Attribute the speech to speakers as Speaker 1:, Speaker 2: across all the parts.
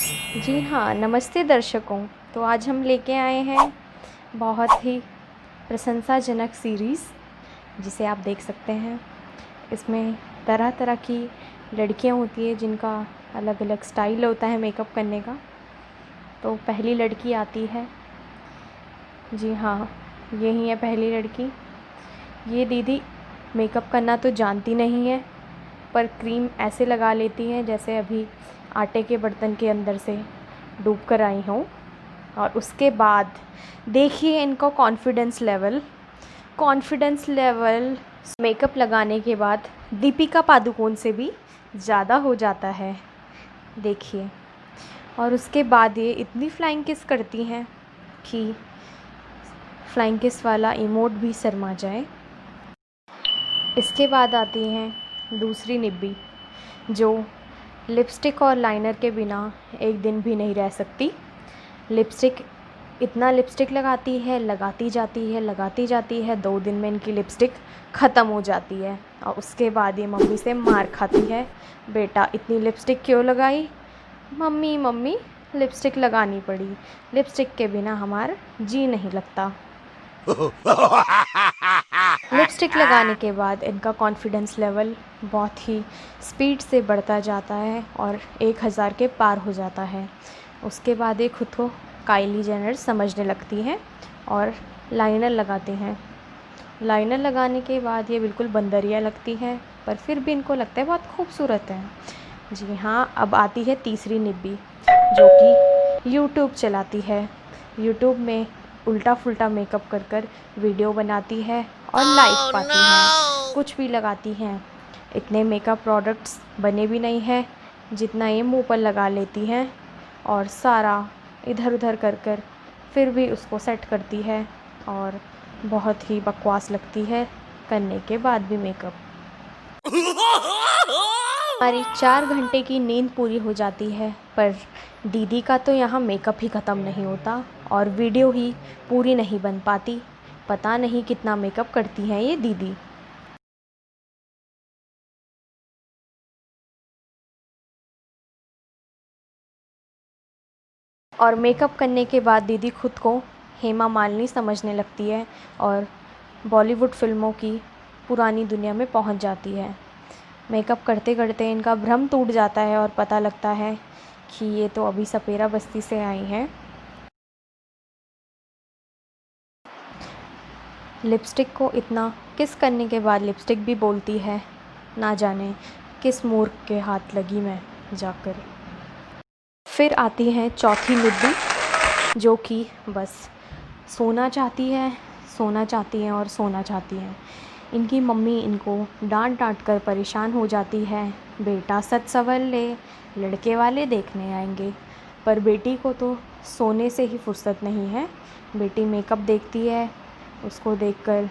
Speaker 1: जी हाँ, नमस्ते दर्शकों। तो आज हम लेके आए हैं बहुत ही प्रशंसाजनक सीरीज़, जिसे आप देख सकते हैं। इसमें तरह तरह की लड़कियां होती है जिनका अलग अलग स्टाइल होता है मेकअप करने का। तो पहली लड़की आती है, जी हाँ, यही है पहली लड़की। ये दीदी मेकअप करना तो जानती नहीं है, पर क्रीम ऐसे लगा लेती हैं जैसे अभी आटे के बर्तन के अंदर से डूब कर आई हूँ। और उसके बाद देखिए इनको कॉन्फिडेंस लेवल मेकअप लगाने के बाद दीपिका पादुकोण से भी ज़्यादा हो जाता है, देखिए। और उसके बाद ये इतनी फ्लाइंग किस करती हैं कि फ्लाइंग किस वाला इमोट भी शर्मा जाए। इसके बाद आती हैं दूसरी निब्बी, जो लिपस्टिक और लाइनर के बिना एक दिन भी नहीं रह सकती। इतना लिपस्टिक लगाती है, लगाती जाती है, 2 दिन में इनकी लिपस्टिक ख़त्म हो जाती है। और उसके बाद ये मम्मी से मार खाती है, बेटा इतनी लिपस्टिक क्यों लगाई? मम्मी लिपस्टिक लगानी पड़ी, लिपस्टिक के बिना हमारा जी नहीं लगता। लिपस्टिक लगाने के बाद इनका कॉन्फिडेंस लेवल बहुत ही स्पीड से बढ़ता जाता है और 1000 के पार हो जाता है। उसके बाद ये खुद को काइली जेनर समझने लगती हैं और लाइनर लगाते हैं। लाइनर लगाने के बाद ये बिल्कुल बंदरिया लगती हैं, पर फिर भी इनको लगता है बहुत खूबसूरत है। जी हाँ, अब आती है तीसरी निब्बी, जो कि यूट्यूब चलाती है। यूट्यूब में उल्टा फुल्टा मेकअप कर वीडियो बनाती है और लाइक पाती हैं, कुछ भी लगाती हैं। इतने मेकअप प्रोडक्ट्स बने भी नहीं हैं जितना ये मुंह पर लगा लेती हैं, और सारा इधर उधर कर फिर भी उसको सेट करती है और बहुत ही बकवास लगती है करने के बाद भी मेकअप। हमारी 4 घंटे की नींद पूरी हो जाती है, पर दीदी का तो यहाँ मेकअप ही ख़त्म नहीं होता और वीडियो ही पूरी नहीं बन पाती। पता नहीं कितना मेकअप करती हैं ये दीदी। और मेकअप करने के बाद दीदी खुद को हेमा मालिनी समझने लगती है और बॉलीवुड फिल्मों की पुरानी दुनिया में पहुंच जाती है। मेकअप करते करते इनका भ्रम टूट जाता है और पता लगता है कि ये तो अभी सपेरा बस्ती से आई हैं। लिपस्टिक को इतना किस करने के बाद लिपस्टिक भी बोलती है, ना जाने किस मूर्ख के हाथ लगी मैं जाकर। फिर आती है चौथी निब्बी, जो कि बस सोना चाहती है, सोना चाहती हैं और सोना चाहती हैं। इनकी मम्मी इनको डांट डांट कर परेशान हो जाती है, बेटा सच संभल ले, लड़के वाले देखने आएंगे। पर बेटी को तो सोने से ही फुर्सत नहीं है। बेटी मेकअप देखती है, उसको देखकर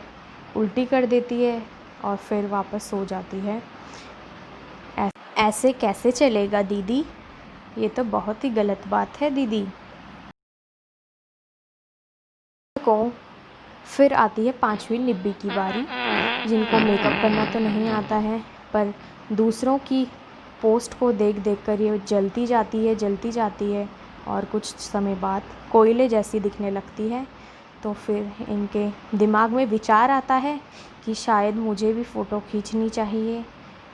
Speaker 1: उल्टी कर देती है और फिर वापस सो जाती है। ऐसे कैसे चलेगा दीदी? ये तो बहुत ही गलत बात है दीदी को। फिर आती है 5वीं निब्बी की बारी, जिनको मेकअप करना तो नहीं आता है, पर दूसरों की पोस्ट को देख देख कर ये जलती जाती है और कुछ समय बाद कोयले जैसी दिखने लगती है। तो फिर इनके दिमाग में विचार आता है कि शायद मुझे भी फ़ोटो खींचनी चाहिए,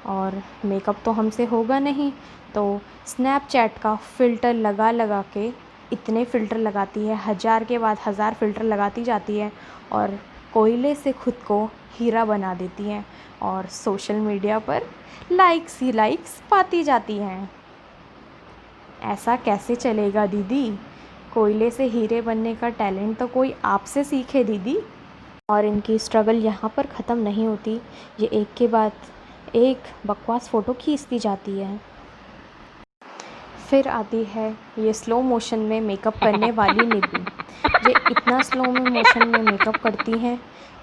Speaker 1: और मेकअप तो हमसे होगा नहीं, तो स्नैपचैट का फ़िल्टर लगा के इतने फ़िल्टर लगाती है, 1000 के बाद 1000 फ़िल्टर लगाती जाती है और कोयले से खुद को हीरा बना देती हैं और सोशल मीडिया पर लाइक्स ही लाइक्स पाती जाती हैं। ऐसा कैसे चलेगा दीदी? कोयले से हीरे बनने का टैलेंट तो कोई आपसे सीखे दीदी। और इनकी स्ट्रगल यहाँ पर ख़त्म नहीं होती, ये एक के बाद एक बकवास फ़ोटो खींचती जाती है। फिर आती है ये स्लो मोशन में मेकअप करने वाली निब्बी। ये इतना स्लो में मोशन में मेकअप करती हैं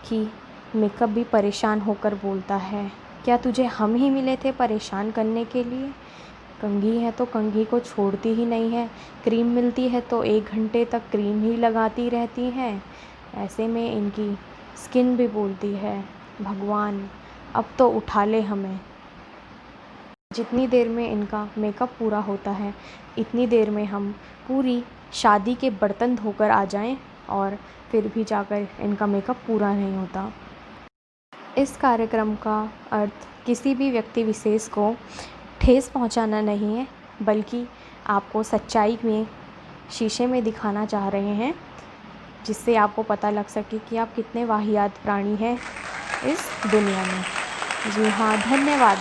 Speaker 1: कि मेकअप भी परेशान होकर बोलता है, क्या तुझे हम ही मिले थे परेशान करने के लिए? कंघी है तो कंघी को छोड़ती ही नहीं है, क्रीम मिलती है तो 1 घंटे तक क्रीम ही लगाती रहती हैं। ऐसे में इनकी स्किन भी बोलती है, भगवान अब तो उठा ले हमें। जितनी देर में इनका मेकअप पूरा होता है इतनी देर में हम पूरी शादी के बर्तन धोकर आ जाएं और फिर भी जाकर इनका मेकअप पूरा नहीं होता। इस कार्यक्रम का अर्थ किसी भी व्यक्ति विशेष को ठेस पहुंचाना नहीं है, बल्कि आपको सच्चाई में शीशे में दिखाना चाह रहे हैं, जिससे आपको पता लग सके कि आप कितने वाहियात प्राणी हैं इस दुनिया में। जी हाँ, धन्यवाद।